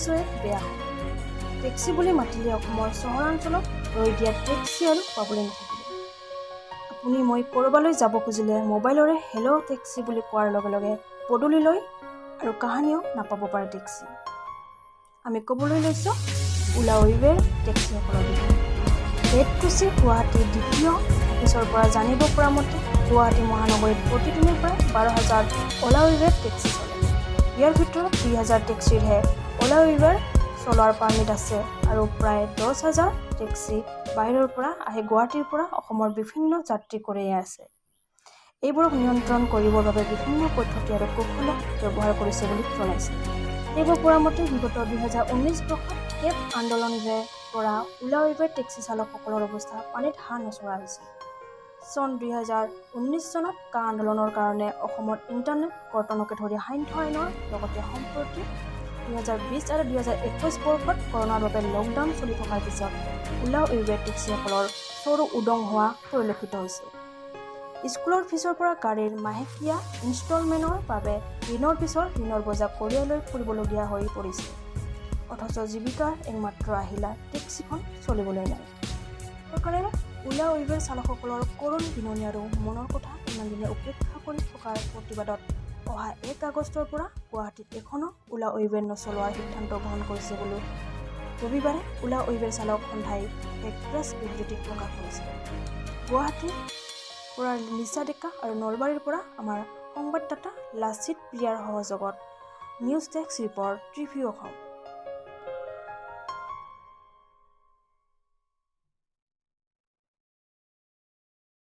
বছৰে বেয়া হ'ব। টেক্সি বুলি মাতিলে অসমৰ চহৰাঞ্চলত ৰৈ দিয়া টেক্সি আৰু পাবলৈ নাথাকিব। আপুনি মই ক'ৰবালৈ যাব খুজিলে মোবাইলৰে হেল্ল' টেক্সি বুলি কোৱাৰ লগে লগে পদূলিলৈ আৰু কাহানিও নাপাব পাৰে টেক্সি। আমি ক'বলৈ লৈছোঁ ওলা উবেৰ টেক্সিসকলৰ বিষয়ে। ৰেডক্ৰছে গুৱাহাটীৰ দ্বিতীয় অফিচৰ পৰা জানিব পৰা মতে গুৱাহাটী মহানগৰীত প্ৰতিদিনে প্ৰায় 12,000 ওলা উবেৰ টেক্সি চলে। ইয়াৰ ভিতৰত 2,000 টেক্সিৰহে ওলা উবেৰ চলোৱাৰ পাৰ্মিট আছে আৰু প্ৰায় 10,000 টেক্সি বাহিৰৰ পৰা আহি গুৱাহাটীৰ পৰা অসমৰ বিভিন্ন যাত্ৰী কঢ়িয়াই আছে। এইবোৰক নিয়ন্ত্ৰণ কৰিবৰ বাবে বিভিন্ন পদ্ধতি আৰু কৌশল ব্যৱহাৰ কৰিছে বুলি জনাইছে। এইবোৰ পৰা মতে বিগত 2019 বৰ্ষত কেব আন্দোলনৰে পৰা ওলা উবেৰ টেক্সি চালকসকলৰ অৱস্থা পানীত হাঁহ নচৰা হৈছে। চন 2019 চনত কা আন্দোলনৰ কাৰণে অসমত ইণ্টাৰনেট কৰ্তনকে ধৰি সান্ধ্য আইনৰ লগতে সম্প্ৰতি 2020 আৰু 2021 বৰ্ষত কৰোনাৰ বাবে লকডাউন চলি থকাৰ পিছত ওলা উবেৰ টেক্সিসকলৰ চৰু উদং হোৱা পৰিলক্ষিত হৈছে। স্কুলৰ ফিজৰ পৰা গাড়ীৰ মাহেকীয়া ইনষ্টলমেণ্টৰ বাবে ঋণৰ পিছৰ ঋণৰ বোজা কঢ়িয়াই লৈ ফুৰিবলগীয়া হৈ পৰিছে। অথচ জীৱিকাৰ একমাত্ৰ আহিলা টেক্সিখন চলিবলৈ নাই। চৰকাৰে ওলা উবেৰ চালকসকলৰ কৰুণ বিননি আৰু মনৰ কথা ইমান দিনে উপেক্ষা কৰি থকাৰ প্ৰতিবাদত অহা 1 আগষ্টৰ পৰা গুৱাহাটীত এখনো ওলা উবেৰ নচলোৱাৰ সিদ্ধান্ত গ্ৰহণ কৰিছে বুলি ৰবিবাৰে ওলা উবেৰ চালক সন্থাই এক প্ৰেছ বিবৃতিত প্ৰকাশ কৰিছে। গুৱাহাটীৰ পৰা লিচা ডেকা আৰু নলবাৰীৰ পৰা আমাৰ সংবাদদাতা লাচিত প্ৰিয়াৰ সহযোগত নিউজ ডেস্ক ৰিপৰ্ট ত্ৰিভি অসম।